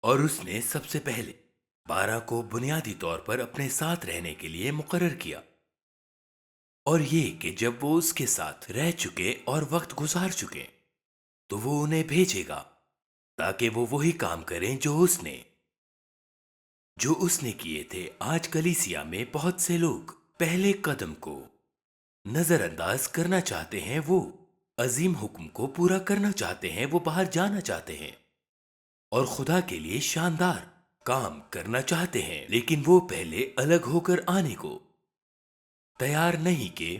اور اس نے سب سے پہلے 12 کو بنیادی طور پر اپنے ساتھ رہنے کے لیے مقرر کیا، اور یہ کہ جب وہ اس کے ساتھ رہ چکے اور وقت گزار چکے تو وہ انہیں بھیجے گا تاکہ وہ وہی کام کریں جو اس نے کیے تھے۔ آج کلیسیا میں بہت سے لوگ پہلے قدم کو نظر انداز کرنا چاہتے ہیں، وہ عظیم حکم کو پورا کرنا چاہتے ہیں، وہ باہر جانا چاہتے ہیں اور خدا کے لیے شاندار کام کرنا چاہتے ہیں، لیکن وہ پہلے الگ ہو کر آنے کو تیار نہیں کہ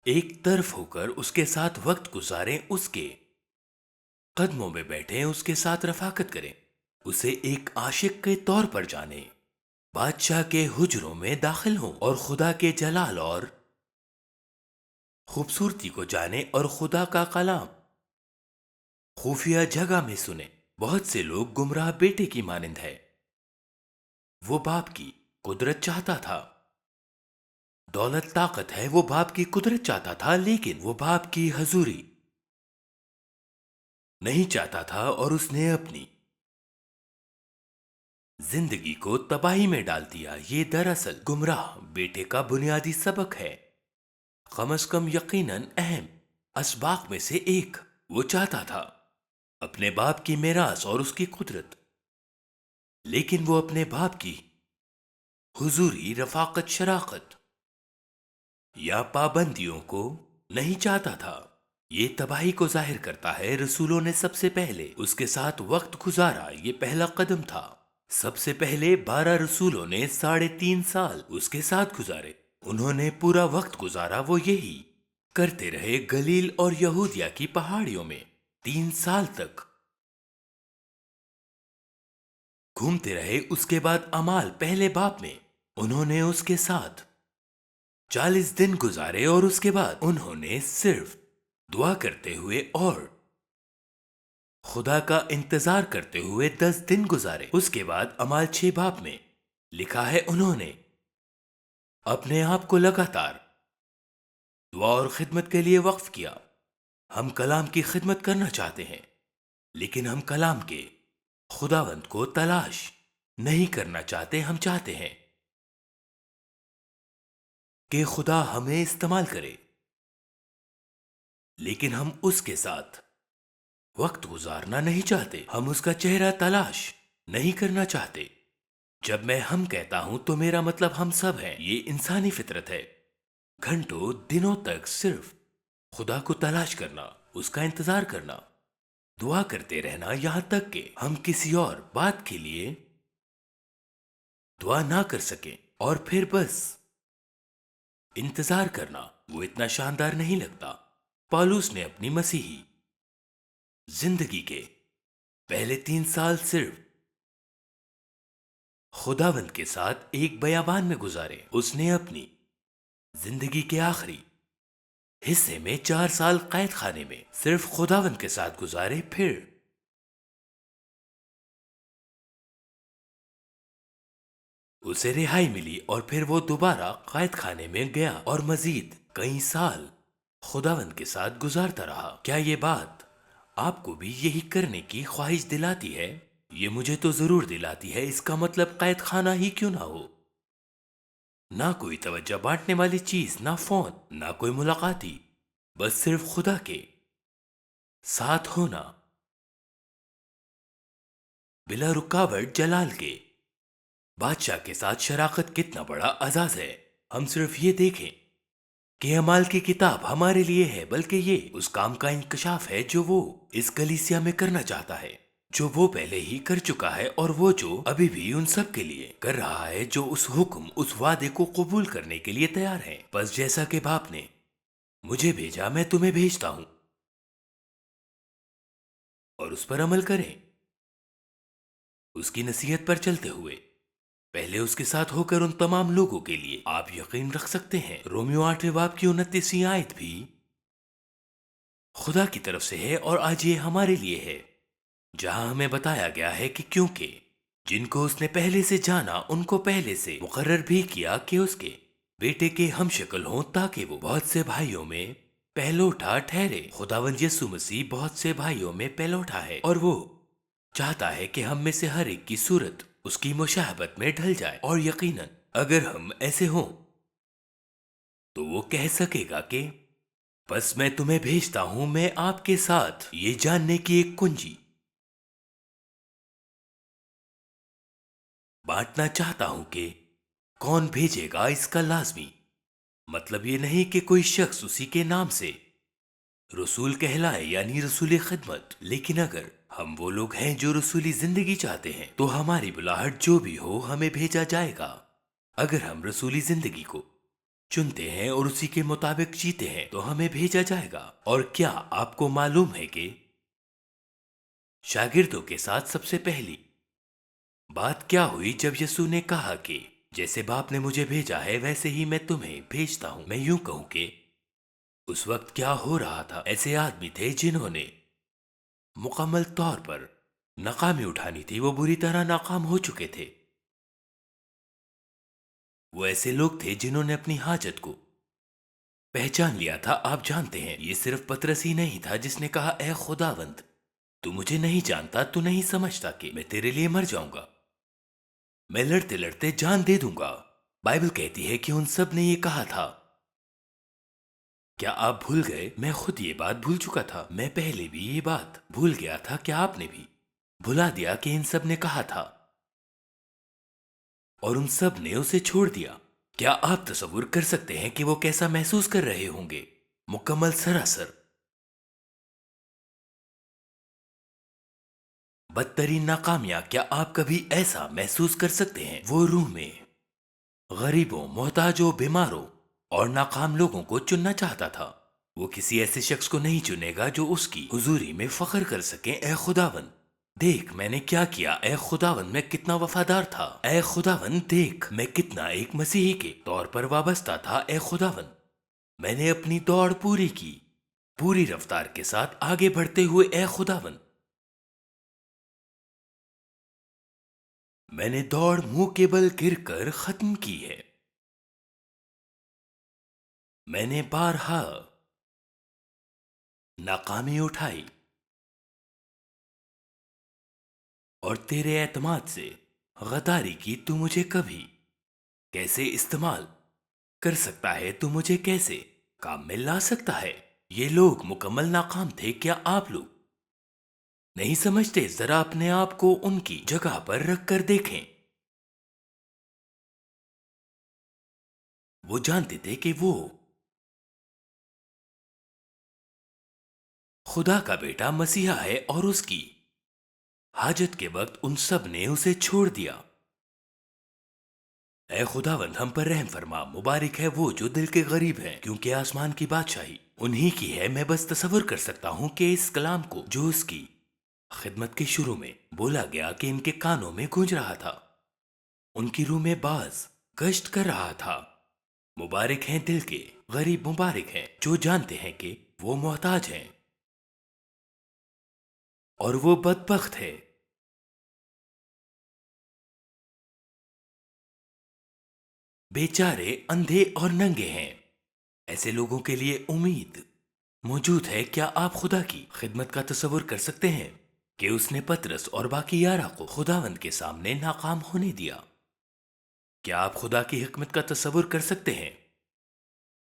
ایک طرف ہو کر اس کے ساتھ وقت گزاریں، اس کے قدموں میں بیٹھیں، اس کے ساتھ رفاقت کریں، اسے ایک عاشق کے طور پر جانیں، بادشاہ کے حجروں میں داخل ہوں اور خدا کے جلال اور خوبصورتی کو جانیں اور خدا کا کلام خفیہ جگہ میں سنیں۔ بہت سے لوگ گمراہ بیٹے کی مانند ہے، وہ باپ کی قدرت چاہتا تھا، دولت طاقت ہے، وہ باپ کی قدرت چاہتا تھا، لیکن وہ باپ کی حضوری نہیں چاہتا تھا اور اس نے اپنی زندگی کو تباہی میں ڈال دیا۔ یہ دراصل گمراہ بیٹے کا بنیادی سبق ہے، کم از کم یقیناً اہم اسباق میں سے ایک۔ وہ چاہتا تھا اپنے باپ کی میراث اور اس کی قدرت، لیکن وہ اپنے باپ کی حضوری، رفاقت، شراکت یا پابندیوں کو نہیں چاہتا تھا۔ یہ تباہی کو ظاہر کرتا ہے۔ رسولوں نے سب سے پہلے اس کے ساتھ وقت گزارا، یہ پہلا قدم تھا۔ سب سے پہلے 12 رسولوں نے 3.5 سال اس کے ساتھ گزارے، انہوں نے پورا وقت گزارا، وہ یہی کرتے رہے گلیل اور یہودیہ کی پہاڑیوں میں 3 سال تک گھومتے رہے۔ اس کے بعد اعمال پہلے باب میں انہوں نے اس کے ساتھ 40 دن گزارے، اور اس کے بعد انہوں نے صرف دعا کرتے ہوئے اور خدا کا انتظار کرتے ہوئے 10 دن گزارے۔ اس کے بعد اعمال 6 باب میں لکھا ہے انہوں نے اپنے آپ کو لگاتار دعا اور خدمت کے لیے وقف کیا۔ ہم کلام کی خدمت کرنا چاہتے ہیں، لیکن ہم کلام کے خداوند کو تلاش نہیں کرنا چاہتے۔ ہم چاہتے ہیں کہ خدا ہمیں استعمال کرے، لیکن ہم اس کے ساتھ وقت گزارنا نہیں چاہتے، ہم اس کا چہرہ تلاش نہیں کرنا چاہتے۔ جب میں ہم کہتا ہوں تو میرا مطلب ہم سب ہیں، یہ انسانی فطرت ہے، گھنٹوں دنوں تک صرف خدا کو تلاش کرنا، اس کا انتظار کرنا، دعا کرتے رہنا، یہاں تک کہ ہم کسی اور بات کے لیے دعا نہ کر سکیں، اور پھر بس انتظار کرنا۔ وہ اتنا شاندار نہیں لگتا؟ پالوس نے اپنی مسیحی زندگی کے پہلے 3 سال صرف خداوند کے ساتھ ایک بیابان میں گزارے۔ اس نے اپنی زندگی کے آخری حصے میں 4 سال قید خانے میں صرف خداوند کے ساتھ گزارے، پھر اسے رہائی ملی اور پھر وہ دوبارہ قید خانے میں گیا اور مزید کئی سال خداوند کے ساتھ گزارتا رہا۔ کیا یہ بات آپ کو بھی یہی کرنے کی خواہش دلاتی ہے؟ یہ مجھے تو ضرور دلاتی ہے۔ اس کا مطلب قید خانہ ہی کیوں نہ ہو، نہ کوئی توجہ بانٹنے والی چیز، نہ فون، نہ کوئی ملاقاتی، بس صرف خدا کے ساتھ ہونا بلا رکاوٹ۔ جلال کے بادشاہ کے ساتھ شراکت کتنا بڑا اعزاز ہے۔ ہم صرف یہ دیکھیں کہ اعمال کی کتاب ہمارے لیے ہے، بلکہ یہ اس کام کا انکشاف ہے جو وہ اس کلیسیا میں کرنا چاہتا ہے، جو وہ پہلے ہی کر چکا ہے، اور وہ جو ابھی بھی ان سب کے لیے کر رہا ہے جو اس حکم، اس وعدے کو قبول کرنے کے لیے تیار ہیں۔ بس جیسا کہ باپ نے مجھے بھیجا، میں تمہیں بھیجتا ہوں، اور اس پر عمل کریں، اس کی نصیحت پر چلتے ہوئے پہلے اس کے ساتھ ہو کر ان تمام لوگوں کے لیے آپ یقین رکھ سکتے ہیں۔ رومیو 8 باب کی 29 آیت بھی خدا کی طرف سے ہے، اور آج یہ ہمارے لیے ہے، جہاں ہمیں بتایا گیا ہے کہ کیونکہ جن کو اس نے پہلے سے جانا، ان کو پہلے سے مقرر بھی کیا کہ اس کے بیٹے کے ہم شکل ہوں، تاکہ وہ بہت سے بھائیوں میں پہلوٹا ٹھہرے۔ خداوند یسوع مسیح بہت سے بھائیوں میں پہلوٹا ہے، اور وہ چاہتا ہے کہ ہم میں سے ہر ایک کی صورت اس کی مشابہت میں ڈھل جائے، اور یقیناً اگر ہم ایسے ہوں تو وہ کہہ سکے گا کہ بس میں تمہیں بھیجتا ہوں، میں آپ کے ساتھ یہ جاننے کی ایک کنجی بانٹنا چاہتا ہوں کہ کون بھیجے گا اس کا لازمی مطلب یہ نہیں کہ کوئی شخص اسی کے نام سے رسول کہلائے، یعنی رسول خدمت، لیکن اگر ہم وہ لوگ ہیں جو رسولی زندگی چاہتے ہیں تو ہماری بلاہٹ جو بھی ہو ہمیں بھیجا جائے گا۔ اگر ہم رسولی زندگی کو چنتے ہیں اور اسی کے مطابق جیتے ہیں تو ہمیں بھیجا جائے گا۔ اور کیا آپ کو معلوم ہے کہ شاگردوں کے ساتھ سب سے پہلی بات کیا ہوئی جب یسوع نے کہا کہ جیسے باپ نے مجھے بھیجا ہے ویسے ہی میں تمہیں بھیجتا ہوں؟ میں یوں کہوں کہ اس وقت کیا ہو رہا تھا، ایسے آدمی تھے جنہوں نے مکمل طور پر ناکامی اٹھانی تھی، وہ بری طرح ناکام ہو چکے تھے۔ وہ ایسے لوگ تھے جنہوں نے اپنی حاجت کو پہچان لیا تھا۔ آپ جانتے ہیں یہ صرف پطرس ہی نہیں تھا جس نے کہا اے خداوند تو مجھے نہیں جانتا، تو نہیں سمجھتا کہ میں تیرے لیے مر جاؤں گا، میں لڑتے لڑتے جان دے دوں گا۔ بائبل کہتی ہے کہ ان سب نے یہ کہا تھا۔ کیا آپ بھول گئے؟ میں خود یہ بات بھول چکا تھا، میں پہلے بھی یہ بات بھول گیا تھا۔ کیا آپ نے بھی بھلا دیا کہ ان سب نے کہا تھا اور ان سب نے اسے چھوڑ دیا؟ کیا آپ تصور کر سکتے ہیں کہ وہ کیسا محسوس کر رہے ہوں گے؟ مکمل سراسر بدترین ناکامیاں۔ کیا آپ کبھی ایسا محسوس کر سکتے ہیں؟ وہ روح میں غریبوں، محتاجوں، بیماروں اور ناکام لوگوں کو چننا چاہتا تھا۔ وہ کسی ایسے شخص کو نہیں چنے گا جو اس کی حضوری میں فخر کر سکے، اے خداوند دیکھ میں نے کیا کیا، اے خداوند میں کتنا وفادار تھا، اے خداوند دیکھ میں کتنا ایک مسیحی کے طور پر وابستہ تھا، اے خداوند میں نے اپنی دوڑ پوری کی، پوری رفتار کے ساتھ آگے بڑھتے ہوئے، اے خداوند میں نے دوڑ منہ کے بل گر کر ختم کی ہے، میں نے بارہا ناکامی اٹھائی اور تیرے اعتماد سے غداری کی۔ تو مجھے کبھی کیسے استعمال کر سکتا ہے؟ تو مجھے کیسے کام میں لا سکتا ہے؟ یہ لوگ مکمل ناکام تھے۔ کیا آپ لوگ نہیں سمجھتے؟ ذرا اپنے آپ کو ان کی جگہ پر رکھ کر دیکھیں۔ وہ جانتے تھے کہ وہ خدا کا بیٹا مسیحا ہے اور اس کی حاجت کے وقت ان سب نے اسے چھوڑ دیا۔ اے خداوند ہم پر رحم فرما، مبارک ہے وہ جو دل کے غریب ہیں کیونکہ آسمان کی بادشاہی انہی کی ہے۔ میں بس تصور کر سکتا ہوں کہ اس کلام کو جو اس کی خدمت کے شروع میں بولا گیا کہ ان کے کانوں میں گونج رہا تھا، ان کی روح میں باز گشت کر رہا تھا۔ مبارک ہیں دل کے غریب، مبارک ہیں جو جانتے ہیں کہ وہ محتاج ہیں، اور وہ بدبخت ہے بیچارے اندھے اور ننگے ہیں۔ ایسے لوگوں کے لیے امید موجود ہے۔ کیا آپ خدا کی خدمت کا تصور کر سکتے ہیں کہ اس نے پطرس اور باقی 11 کو خداوند کے سامنے ناکام ہونے دیا؟ کیا آپ خدا کی حکمت کا تصور کر سکتے ہیں؟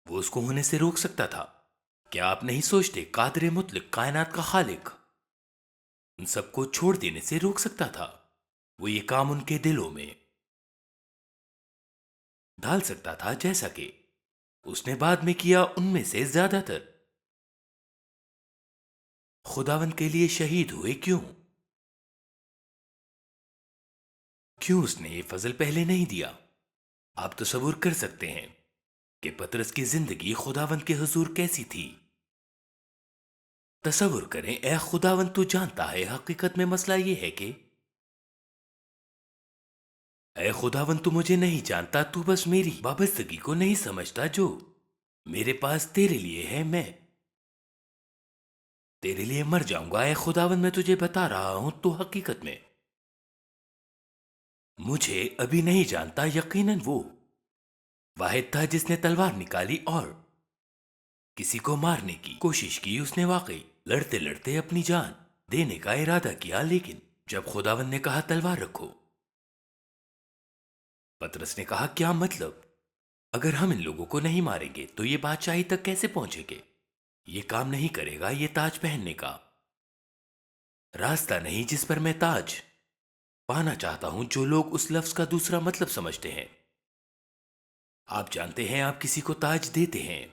وہ اس کو ہونے سے روک سکتا تھا۔ کیا آپ نہیں سوچتے قادر مطلق، کائنات کا خالق ان سب کو چھوڑ دینے سے روک سکتا تھا؟ وہ یہ کام ان کے دلوں میں ڈال سکتا تھا، جیسا کہ اس نے بعد میں کیا۔ ان میں سے زیادہ تر خداوند کے لیے شہید ہوئے۔ کیوں اس نے یہ فضل پہلے نہیں دیا؟ آپ تصور کر سکتے ہیں کہ پطرس کی زندگی خداوند کے حضور کیسی تھی؟ تصور کریں، اے خداوند تو جانتا ہے حقیقت میں مسئلہ یہ ہے کہ اے خداوند تو مجھے نہیں جانتا، تو بس میری وابستگی کو نہیں سمجھتا جو میرے پاس تیرے لیے ہے۔ میں تیرے لیے مر جاؤں گا، اے خداوند میں تجھے بتا رہا ہوں تو حقیقت میں مجھے ابھی نہیں جانتا۔ یقیناً وہ واحد تھا جس نے تلوار نکالی اور کسی کو مارنے کی کوشش کی۔ اس نے واقعی لڑتے لڑتے اپنی جان دینے کا ارادہ کیا، لیکن جب خداوند نے کہا تلوار رکھو، پترس نے کہا کیا مطلب؟ اگر ہم ان لوگوں کو نہیں ماریں گے تو یہ بادشاہی تک کیسے پہنچیں گے؟ یہ کام نہیں کرے گا یہ تاج پہننے کا راستہ نہیں جس پر میں تاج پانا چاہتا ہوں۔ جو لوگ اس لفظ کا دوسرا مطلب سمجھتے ہیں، آپ جانتے ہیں آپ کسی کو تاج دیتے ہیں،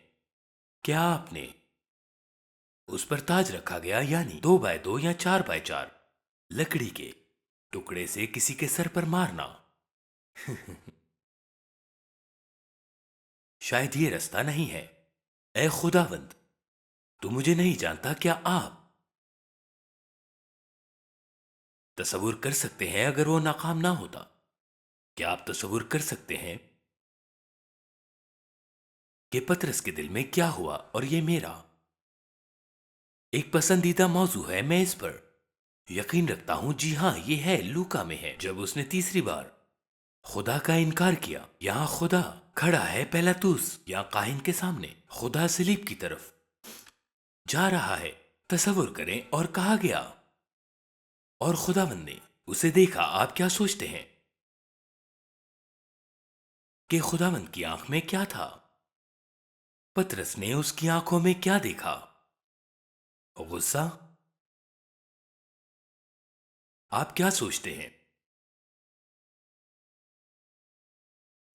کیا آپ نے اس پر تاج رکھا گیا، یعنی 2x2 یا 4x4 لکڑی کے ٹکڑے سے کسی کے سر پر مارنا؟ شاید یہ رستہ نہیں ہے۔ اے خداوند، تو مجھے نہیں جانتا، کیا آپ تصور کر سکتے ہیں اگر وہ ناکام نہ ہوتا؟ کیا آپ تصور کر سکتے ہیں کہ پطرس کے دل میں کیا ہوا؟ اور یہ میرا ایک پسندیدہ موضوع ہے، میں اس پر یقین رکھتا ہوں۔ جی ہاں، یہ ہے لوکا میں ہے، جب اس نے تیسری بار خدا کا انکار کیا۔ یہاں خدا کھڑا ہے پیلاطوس یا کاہن کے سامنے، خدا صلیب کی طرف جا رہا ہے، تصور کریں، اور کہا گیا اور خداوند نے اسے دیکھا۔ آپ کیا سوچتے ہیں کہ خداوند کی آنکھ میں کیا تھا؟ پطرس نے اس کی آنکھوں میں کیا دیکھا؟ غصہ؟ آپ کیا سوچتے ہیں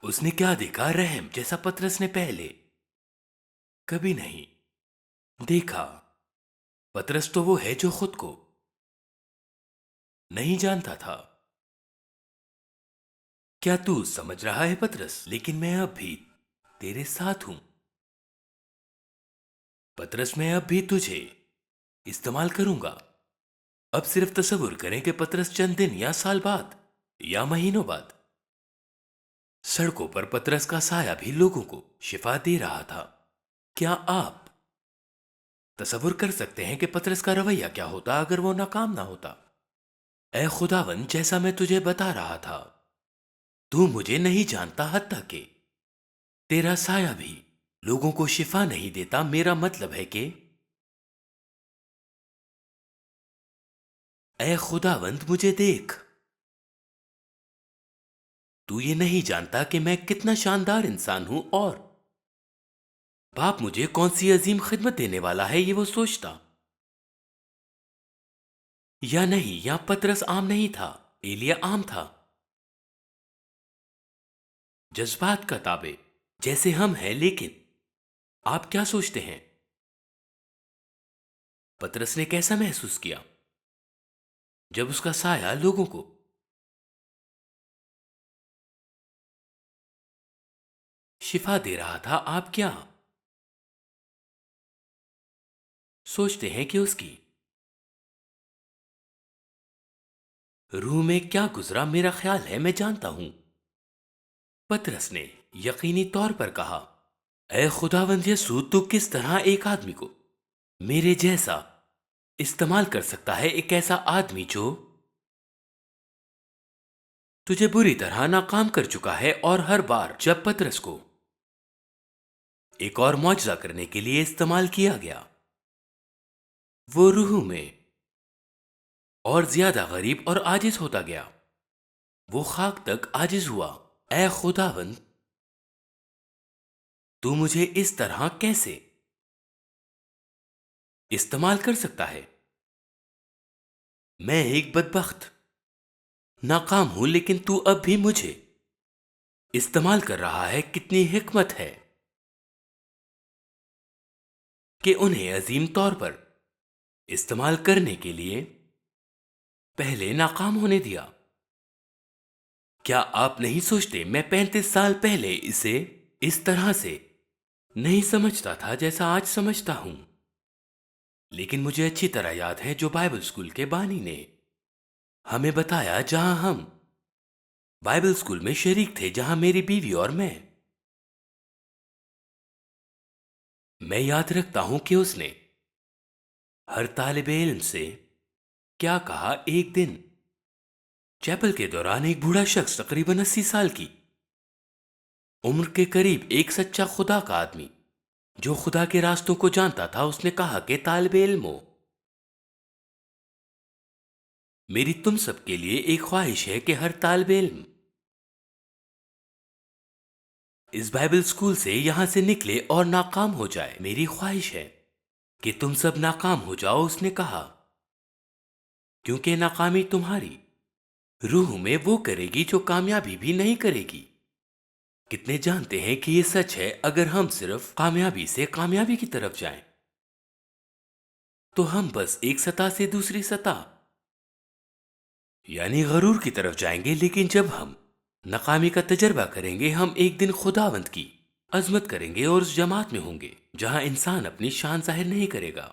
اس نے کیا دیکھا؟ رحم، جیسا پطرس نے پہلے کبھی نہیں دیکھا۔ پطرس تو وہ ہے جو خود کو نہیں جانتا تھا۔ کیا تو سمجھ رہا ہے پطرس؟ لیکن میں اب بھی تیرے ساتھ ہوں پطرس، میں اب بھی تجھے استعمال کروں گا۔ اب صرف تصور کریں کہ پطرس چند دن یا سال بعد یا مہینوں بعد سڑکوں پر پطرس کا سایہ بھی لوگوں کو شفا دے رہا تھا۔ کیا آپ تصور کر سکتے ہیں کہ پطرس کا رویہ کیا ہوتا اگر وہ ناکام نہ ہوتا؟ اے خداوند، جیسا میں تجھے بتا رہا تھا، تو مجھے نہیں جانتا، حتیٰ کہ تیرا سایہ بھی لوگوں کو شفا نہیں دیتا۔ میرا مطلب ہے کہ اے خداوند مجھے دیکھ، تو یہ نہیں جانتا کہ میں کتنا شاندار انسان ہوں، اور باپ مجھے کون سی عظیم خدمت دینے والا ہے، یہ وہ سوچتا یا نہیں۔ یا پطرس عام نہیں تھا، ایلیا عام تھا، جذبات کا تابع جیسے ہم ہیں۔ لیکن آپ کیا سوچتے ہیں پطرس نے کیسا محسوس کیا جب اس کا سایہ لوگوں کو شفا دے رہا تھا؟ آپ کیا سوچتے ہیں کہ اس کی روح میں کیا گزرا؟ میرا خیال ہے میں جانتا ہوں۔ پطرس نے یقینی طور پر کہا، اے خداوند یسوع، تو کس طرح ایک آدمی کو میرے جیسا استعمال کر سکتا ہے؟ ایک ایسا آدمی جو تجھے بری طرح ناکام کر چکا ہے۔ اور ہر بار جب پطرس کو ایک اور معجزہ کرنے کے لیے استعمال کیا گیا، وہ روح میں اور زیادہ غریب اور عاجز ہوتا گیا، وہ خاک تک عاجز ہوا۔ اے خداوند، تو مجھے اس طرح کیسے استعمال کر سکتا ہے؟ میں ایک بدبخت ناکام ہوں، لیکن تو اب بھی مجھے استعمال کر رہا ہے۔ کتنی حکمت ہے کہ انہیں عظیم طور پر استعمال کرنے کے لیے پہلے ناکام ہونے دیا۔ کیا آپ نہیں سوچتے میں 35 سال پہلے اسے اس طرح سے نہیں سمجھتا تھا جیسا آج سمجھتا ہوں؟ لیکن مجھے اچھی طرح یاد ہے جو بائبل اسکول کے بانی نے ہمیں بتایا، جہاں ہم بائبل اسکول میں شریک تھے، جہاں میری بیوی اور میں یاد رکھتا ہوں کہ اس نے ہر طالب علم سے کیا کہا۔ ایک دن چیپل کے دوران ایک بوڑھا شخص، تقریباً 80 سال کی عمر کے قریب، ایک سچا خدا کا آدمی جو خدا کے راستوں کو جانتا تھا، اس نے کہا کہ طالب علموں، میری تم سب کے لیے ایک خواہش ہے کہ ہر طالب علم اس بائبل اسکول سے یہاں سے نکلے اور ناکام ہو جائے۔ میری خواہش ہے کہ تم سب ناکام ہو جاؤ، اس نے کہا، کیونکہ ناکامی تمہاری روح میں وہ کرے گی جو کامیابی بھی نہیں کرے گی۔ کتنے جانتے ہیں کہ یہ سچ ہے؟ اگر ہم صرف کامیابی سے کامیابی کی طرف جائیں تو ہم بس ایک سطح سے دوسری سطح یعنی غرور کی طرف جائیں گے، لیکن جب ہم ناکامی کا تجربہ کریں گے ہم ایک دن خداوند کی عظمت کریں گے اور اس جماعت میں ہوں گے جہاں انسان اپنی شان ظاہر نہیں کرے گا،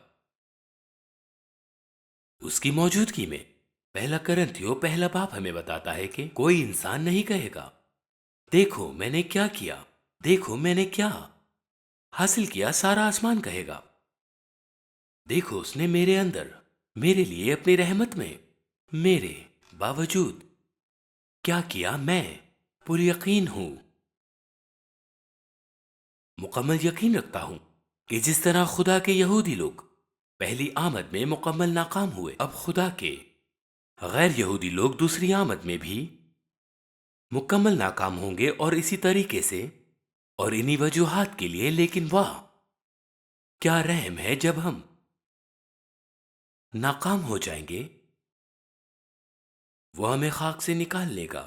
اس کی موجودگی میں۔ پہلا کرنتھیوں پہلا باب ہمیں بتاتا ہے کہ کوئی انسان نہیں کہے گا، دیکھو میں نے کیا کیا، دیکھو میں نے کیا حاصل کیا۔ سارا آسمان کہے گا، دیکھو اس نے میرے اندر میرے لیے اپنی رحمت میں میرے باوجود کیا کیا۔ میں پر یقین ہوں، مکمل یقین رکھتا ہوں کہ جس طرح خدا کے یہودی لوگ پہلی آمد میں مکمل ناکام ہوئے، اب خدا کے غیر یہودی لوگ دوسری آمد میں بھی مکمل ناکام ہوں گے، اور اسی طریقے سے اور انہی وجوہات کے لیے۔ لیکن واہ کیا رحم ہے، جب ہم ناکام ہو جائیں گے وہ ہمیں خاک سے نکال لے گا،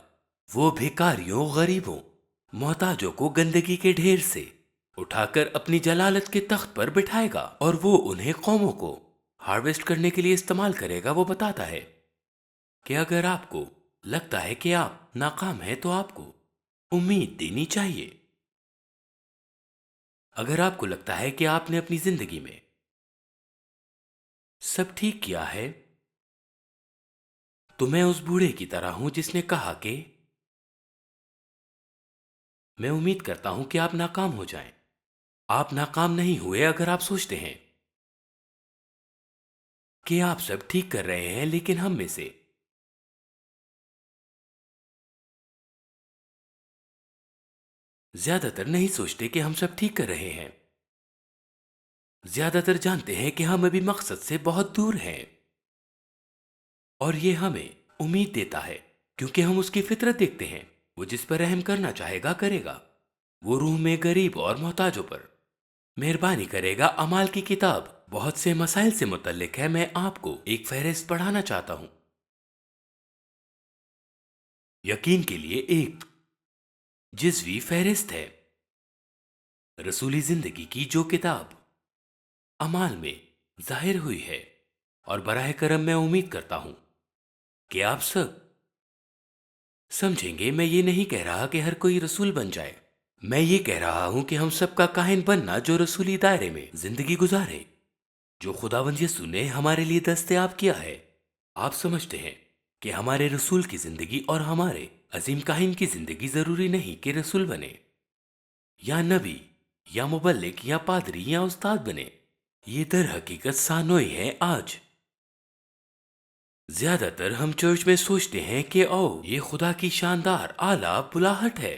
وہ بھکاریوں، غریبوں، محتاجوں کو گندگی کے ڈھیر سے اٹھا کر اپنی جلالت کے تخت پر بٹھائے گا، اور وہ انہیں قوموں کو ہارویسٹ کرنے کے لیے استعمال کرے گا۔ وہ بتاتا ہے کہ اگر آپ کو لگتا ہے کہ آپ ناکام ہیں تو آپ کو امید دینی چاہیے۔ اگر آپ کو لگتا ہے کہ آپ نے اپنی زندگی میں سب ٹھیک کیا ہے تو میں اس بوڑھے کی طرح ہوں جس نے کہا کہ میں امید کرتا ہوں کہ آپ ناکام ہو جائیں۔ آپ ناکام نہیں ہوئے اگر آپ سوچتے ہیں کہ آپ سب ٹھیک کر رہے ہیں، لیکن ہم میں سے زیادہ تر نہیں سوچتے کہ ہم سب ٹھیک کر رہے ہیں۔ زیادہ تر جانتے ہیں کہ ہم ابھی مقصد سے بہت دور ہیں، اور یہ ہمیں امید دیتا ہے کیونکہ ہم اس کی فطرت دیکھتے ہیں۔ وہ جس پر رحم کرنا چاہے گا کرے گا، وہ روح میں غریب اور محتاجوں پر مہربانی کرے گا۔ اعمال کی کتاب بہت سے مسائل سے متعلق ہے، میں آپ کو ایک فہرست پڑھانا چاہتا ہوں۔ یقین کے لیے ایک جزوی فہرست ہے، رسولی زندگی کی جو کتاب اعمال میں ظاہر ہوئی ہے، اور براہ کرم میں امید کرتا ہوں کہ آپ سب سمجھیں گے۔ میں یہ نہیں کہہ رہا کہ ہر کوئی رسول بن جائے، میں یہ کہہ رہا ہوں کہ ہم سب کا کاہن بننا جو رسولی دائرے میں زندگی گزارے جو خداوند یسوع نے ہمارے لیے دستیاب کیا ہے۔ آپ سمجھتے ہیں کہ ہمارے رسول کی زندگی اور ہمارے عظیم کاہن کی زندگی ضروری نہیں کہ رسول بنے یا نبی یا مبلغ یا پادری یا استاد بنے۔ یہ در حقیقت سانوئی ہے۔ آج زیادہ تر ہم چرچ میں سوچتے ہیں کہ او یہ خدا کی شاندار اعلیٰ بلاہٹ ہے۔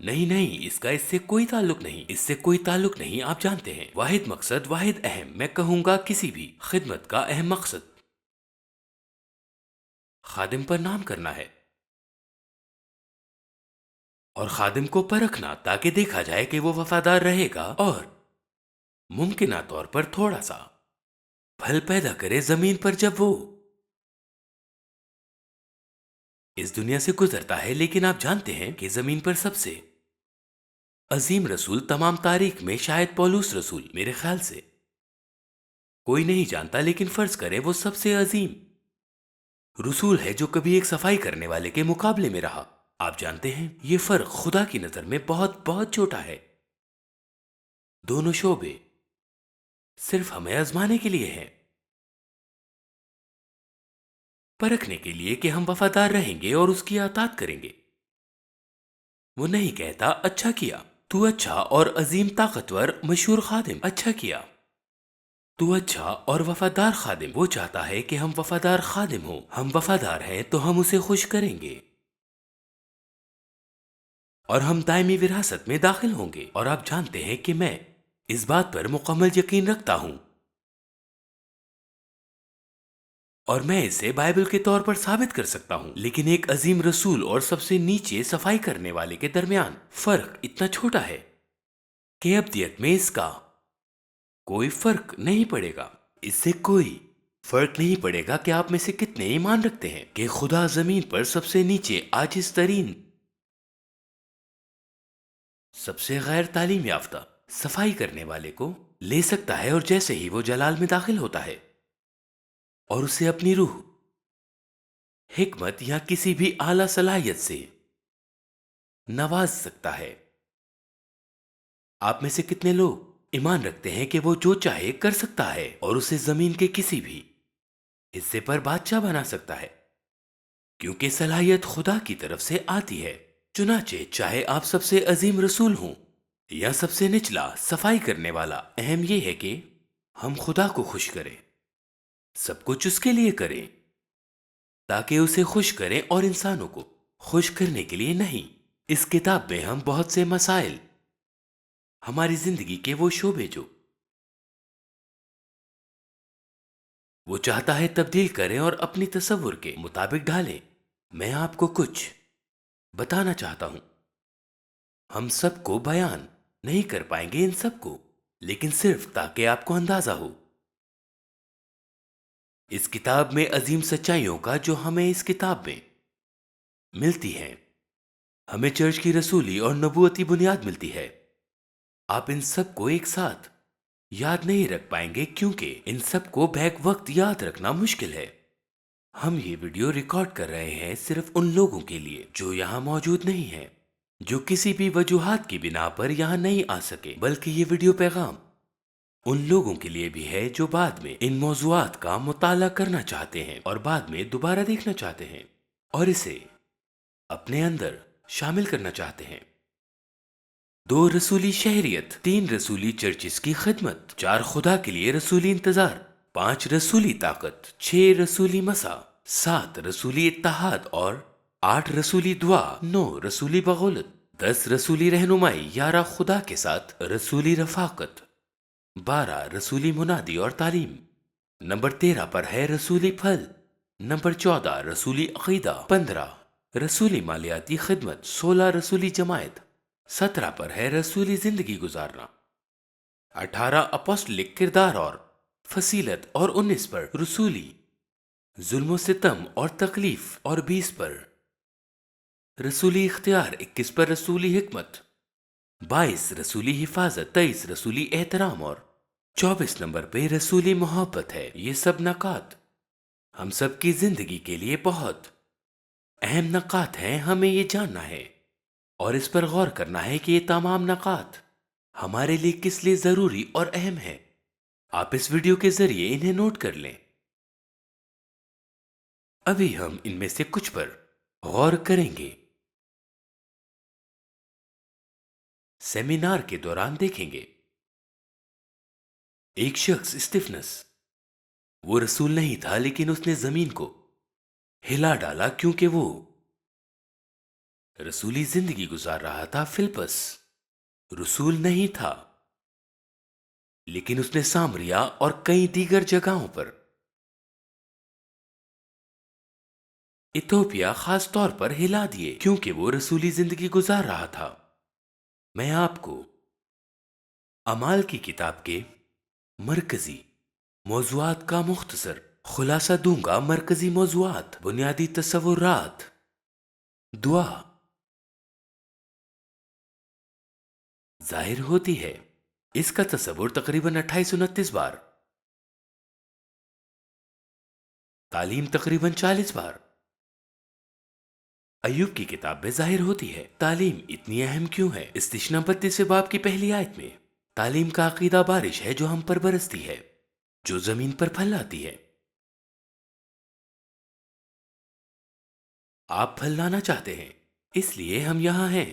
نہیں نہیں، اس کا اس سے کوئی تعلق نہیں، اس سے کوئی تعلق نہیں۔ آپ جانتے ہیں واحد مقصد، واحد اہم، میں کہوں گا کسی بھی خدمت کا اہم مقصد خادم پر نام کرنا ہے، اور خادم کو پرکھنا تاکہ دیکھا جائے کہ وہ وفادار رہے گا اور ممکنہ طور پر تھوڑا سا پھل پیدا کرے زمین پر جب وہ اس دنیا سے گزرتا ہے۔ لیکن آپ جانتے ہیں کہ زمین پر سب سے عظیم رسول تمام تاریخ میں شاید پولس رسول، میرے خیال سے کوئی نہیں جانتا، لیکن فرض کریں وہ سب سے عظیم رسول ہے جو کبھی ایک صفائی کرنے والے کے مقابلے میں رہا۔ آپ جانتے ہیں یہ فرق خدا کی نظر میں بہت بہت چھوٹا ہے۔ دونوں شعبے صرف ہمیں آزمانے کے لیے ہیں، پرکھنے کے لیے کہ ہم وفادار رہیں گے اور اس کی اطاعت کریں گے۔ وہ نہیں کہتا اچھا کیا تو اچھا اور عظیم طاقتور مشہور خادم، اچھا کیا تو اچھا اور وفادار خادم۔ وہ چاہتا ہے کہ ہم وفادار خادم ہوں۔ ہم وفادار ہیں تو ہم اسے خوش کریں گے اور ہم دائمی وراثت میں داخل ہوں گے۔ اور آپ جانتے ہیں کہ میں اس بات پر مکمل یقین رکھتا ہوں اور میں اسے بائبل کے طور پر ثابت کر سکتا ہوں، لیکن ایک عظیم رسول اور سب سے نیچے صفائی کرنے والے کے درمیان فرق اتنا چھوٹا ہے کہ ابدیت میں اس کا کوئی فرق نہیں پڑے گا۔ اس سے کوئی فرق نہیں پڑے گا کہ آپ میں سے کتنے ایمان رکھتے ہیں کہ خدا زمین پر سب سے نیچے عاجز ترین، سب سے غیر تعلیم یافتہ صفائی کرنے والے کو لے سکتا ہے، اور جیسے ہی وہ جلال میں داخل ہوتا ہے اور اسے اپنی روح، حکمت یا کسی بھی اعلی صلاحیت سے نواز سکتا ہے۔ آپ میں سے کتنے لوگ ایمان رکھتے ہیں کہ وہ جو چاہے کر سکتا ہے اور اسے زمین کے کسی بھی حصے پر بادشاہ بنا سکتا ہے، کیونکہ صلاحیت خدا کی طرف سے آتی ہے؟ چنانچہ چاہے آپ سب سے عظیم رسول ہوں یا سب سے نچلا صفائی کرنے والا، اہم یہ ہے کہ ہم خدا کو خوش کریں، سب کچھ اس کے لیے کریں تاکہ اسے خوش کریں اور انسانوں کو خوش کرنے کے لیے نہیں۔ اس کتاب میں ہم بہت سے مسائل، ہماری زندگی کے وہ شعبے جو وہ چاہتا ہے تبدیل کریں اور اپنی تصور کے مطابق ڈھالیں۔ میں آپ کو کچھ بتانا چاہتا ہوں۔ ہم سب کو بیان نہیں کر پائیں گے ان سب کو، لیکن صرف تاکہ آپ کو اندازہ ہو اس کتاب میں عظیم سچائیوں کا جو ہمیں اس کتاب میں ملتی ہیں۔ ہمیں چرچ کی رسولی اور نبوتی بنیاد ملتی ہے۔ آپ ان سب کو ایک ساتھ یاد نہیں رکھ پائیں گے کیونکہ ان سب کو بیک وقت یاد رکھنا مشکل ہے۔ ہم یہ ویڈیو ریکارڈ کر رہے ہیں صرف ان لوگوں کے لیے جو یہاں موجود نہیں ہیں، جو کسی بھی وجوہات کی بنا پر یہاں نہیں آ سکے، بلکہ یہ ویڈیو پیغام ان لوگوں کے لیے بھی ہے جو بعد میں ان موضوعات کا مطالعہ کرنا چاہتے ہیں اور بعد میں دوبارہ دیکھنا چاہتے ہیں اور اسے اپنے اندر شامل کرنا چاہتے ہیں۔ 2 رسولی شہریت، 3 رسولی چرچز کی خدمت، 4 خدا کے لیے رسولی انتظار، 5 رسولی طاقت، 6 رسولی مسا، 7 رسولی اتحاد اور 8 رسولی دعا، 9 رسولی بغولت، 10 رسولی رہنمائی، 11 خدا کے ساتھ رسولی رفاقت، 12 رسولی منادی اور تعلیم، نمبر 13 پر ہے رسولی پھل، نمبر 14 رسولی عقیدہ، 15 رسولی مالیاتی خدمت، 16 رسولی جماعت، 17 پر ہے رسولی زندگی گزارنا، 18 اپوسٹلک کردار اور فصیلت، اور 19 پر رسولی ظلم و ستم اور تکلیف، اور 20 پر رسولی اختیار، 21 پر رسولی حکمت، 22 رسولی حفاظت، 23 رسولی احترام اور 24 نمبر پہ رسولی محبت ہے۔ یہ سب نکات ہم سب کی زندگی کے لیے بہت اہم نکات ہیں۔ ہمیں یہ جاننا ہے اور اس پر غور کرنا ہے کہ یہ تمام نکات ہمارے لیے کس لیے ضروری اور اہم ہے۔ آپ اس ویڈیو کے ذریعے انہیں نوٹ کر لیں۔ ابھی ہم ان میں سے کچھ پر غور کریں گے۔ سیمینار کے دوران دیکھیں گے۔ ایک شخص اسٹیفنس، وہ رسول نہیں تھا لیکن اس نے زمین کو ہلا ڈالا کیونکہ وہ رسولی زندگی گزار رہا تھا۔ فلپس رسول نہیں تھا لیکن اس نے سامریا اور کئی دیگر جگہوں پر ایتھوپیا خاص طور پر ہلا دیے کیونکہ وہ رسولی زندگی گزار رہا تھا۔ میں آپ کو اعمال کی کتاب کے مرکزی موضوعات کا مختصر خلاصہ دوں گا۔ مرکزی موضوعات: بنیادی تصورات، دعا ظاہر ہوتی ہے، اس کا تصور تقریباً 2829 بار، تعلیم تقریباً 40 بار ایوب کی کتاب میں ظاہر ہوتی ہے۔ تعلیم اتنی اہم کیوں ہے؟ استثنا 32 باب کی پہلی آیت میں تعلیم کا عقیدہ بارش ہے جو ہم پر برستی ہے، جو زمین پر پھل لاتی ہے۔ آپ پھل لانا چاہتے ہیں، اس لیے ہم یہاں ہیں۔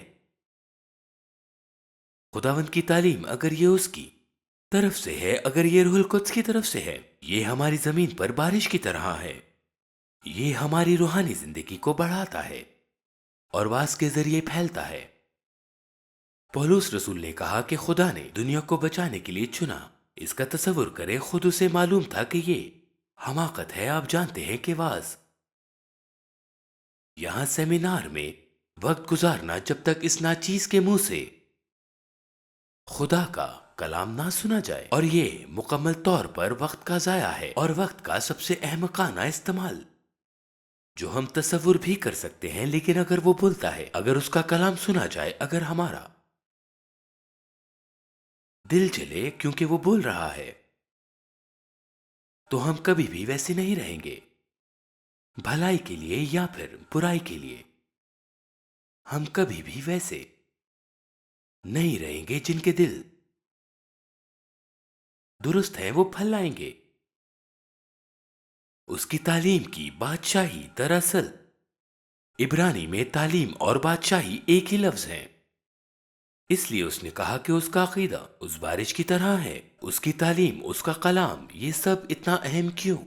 خداوند کی تعلیم، اگر یہ اس کی طرف سے ہے، اگر یہ روح القدس کی طرف سے ہے، یہ ہماری زمین پر بارش کی طرح ہے۔ یہ ہماری روحانی زندگی کو بڑھاتا ہے اور واس کے ذریعے پھیلتا ہے۔ پولس رسول نے کہا کہ خدا نے دنیا کو بچانے کے لیے چنا۔ اس کا تصور کریں، خود اسے معلوم تھا کہ یہ حماقت ہے، آپ جانتے ہیں کہ واز یہاں سیمینار میں وقت گزارنا جب تک اس ناچیز کے منہ سے خدا کا کلام نہ سنا جائے، اور یہ مکمل طور پر وقت کا ضائع ہے، اور وقت کا سب سے احمقانہ استعمال جو ہم تصور بھی کر سکتے ہیں۔ لیکن اگر وہ بولتا ہے، اگر اس کا کلام سنا جائے، اگر ہمارا دل چلے کیونکہ وہ بول رہا ہے، تو ہم کبھی بھی ویسے نہیں رہیں گے، بھلائی کے لیے یا پھر برائی کے لیے۔ ہم کبھی بھی ویسے نہیں رہیں گے۔ جن کے دل درست ہیں وہ پھل لائیں گے۔ اس کی تعلیم کی بادشاہی دراصل عبرانی میں تعلیم اور بادشاہی ایک ہی لفظ ہیں، اس لیے اس نے کہا کہ اس کا عقیدہ اس بارش کی طرح ہے، اس کی تعلیم، اس کا کلام، یہ سب اتنا اہم کیوں؟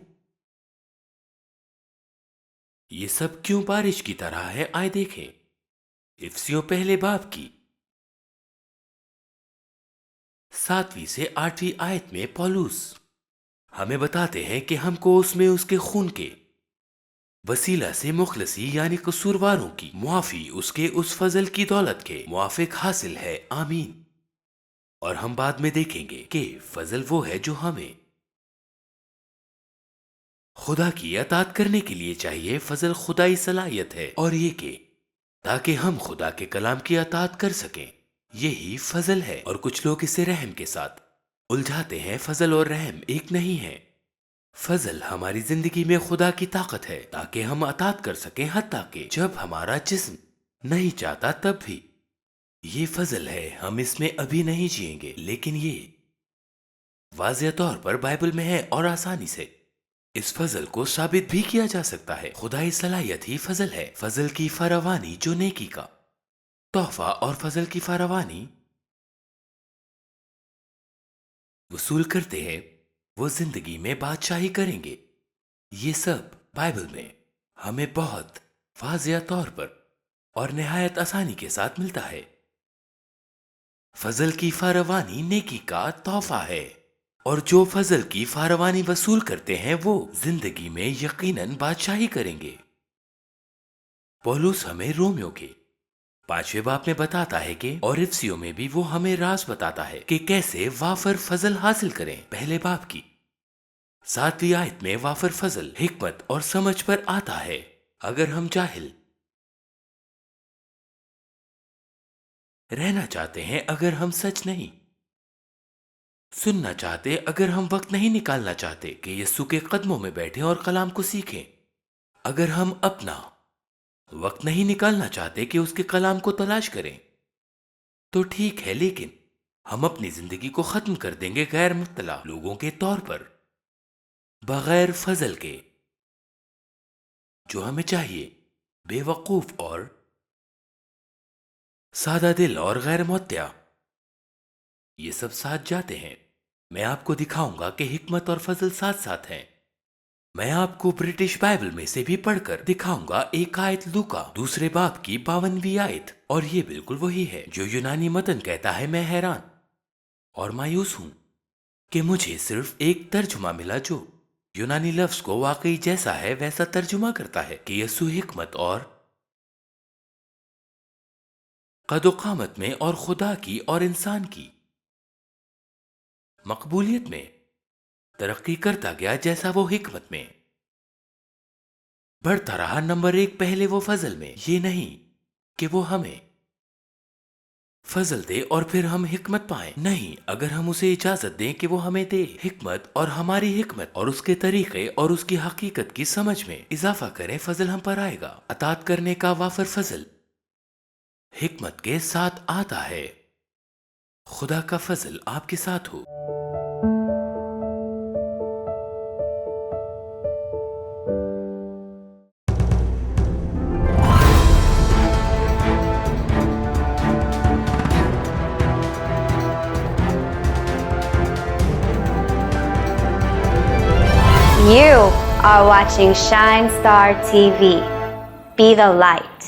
یہ سب کیوں بارش کی طرح ہے؟ آئے دیکھیں افسیوں پہلے باب کی 7ویں سے 8ویں آیت میں پولس ہمیں بتاتے ہیں کہ ہم کو اس میں اس کے خون کے وسیلہ سے مخلصی یعنی قصورواروں کی معافی اس کے اس فضل کی دولت کے موافق حاصل ہے۔ آمین۔ اور ہم بعد میں دیکھیں گے کہ فضل وہ ہے جو ہمیں خدا کی اطاعت کرنے کے لیے چاہیے۔ فضل خدائی صلاحیت ہے، اور یہ کہ تاکہ ہم خدا کے کلام کی اطاعت کر سکیں، یہی فضل ہے۔ اور کچھ لوگ اسے رحم کے ساتھ الجھاتے ہیں۔ فضل اور رحم ایک نہیں ہے۔ فضل ہماری زندگی میں خدا کی طاقت ہے تاکہ ہم اطاعت کر سکیں، حتیٰ کہ جب ہمارا جسم نہیں چاہتا تب بھی۔ یہ فضل ہے، ہم اس میں ابھی نہیں جئیں گے، لیکن یہ واضح طور پر بائبل میں ہے اور آسانی سے اس فضل کو ثابت بھی کیا جا سکتا ہے۔ خدائی صلاحیت ہی فضل ہے، فضل کی فراوانی جو نیکی کا تحفہ اور فضل کی فراوانی وصول کرتے ہیں، وہ زندگی میں بادشاہی کریں گے۔ یہ سب بائبل میں ہمیں بہت واضح طور پر اور نہایت آسانی کے ساتھ ملتا ہے۔ فضل کی فراوانی نیکی کا تحفہ ہے، اور جو فضل کی فراوانی وصول کرتے ہیں وہ زندگی میں یقیناً بادشاہی کریں گے۔ پولس ہمیں رومیو کے 5ویں باب میں بتاتا ہے کہ، اور افسیوں میں بھی وہ ہمیں راز بتاتا ہے کہ کیسے وافر فضل حاصل کریں۔ پہلے باب کی 7ویں آیت میں وافر فضل حکمت اور سمجھ پر آتا ہے۔ اگر ہم جاہل رہنا چاہتے ہیں، اگر ہم سچ نہیں سننا چاہتے، اگر ہم وقت نہیں نکالنا چاہتے کہ یسوع کے قدموں میں بیٹھیں اور کلام کو سیکھیں، اگر ہم اپنا وقت نہیں نکالنا چاہتے کہ اس کے کلام کو تلاش کریں، تو ٹھیک ہے، لیکن ہم اپنی زندگی کو ختم کر دیں گے غیر مطلع لوگوں کے طور پر، بغیر فضل کے جو ہمیں چاہیے۔ بے وقوف اور سادہ دل اور غیر متع یہ سب ساتھ جاتے ہیں۔ میں آپ کو دکھاؤں گا کہ حکمت اور فضل ساتھ ساتھ ہیں۔ میں آپ کو برٹش بائبل میں سے بھی پڑھ کر دکھاؤں گا ایک آیت، لوکا 2 باب کی 52ویں آیت، اور یہ بالکل وہی ہے جو یونانی متن کہتا ہے۔ میں حیران اور مایوس ہوں کہ مجھے صرف ایک ترجمہ ملا جو یونانی لفظ کو واقعی جیسا ہے ویسا ترجمہ کرتا ہے کہ یسوع حکمت اور قد و قامت میں اور خدا کی اور انسان کی مقبولیت میں ترقی کرتا گیا، جیسا وہ حکمت میں بڑھتا رہا۔ نمبر 1، پہلے وہ فضل میں، یہ نہیں کہ وہ ہمیں فضل دے اور پھر ہم حکمت پائیں، نہیں، اگر ہم اسے اجازت دیں کہ وہ ہمیں دے حکمت، اور ہماری حکمت اور اس کے طریقے اور اس کی حقیقت کی سمجھ میں اضافہ کریں، فضل ہم پر آئے گا۔ اطاعت کرنے کا وافر فضل حکمت کے ساتھ آتا ہے۔ خدا کا فضل آپ کے ساتھ ہو۔ You are watching Shine Star TV. Be the light.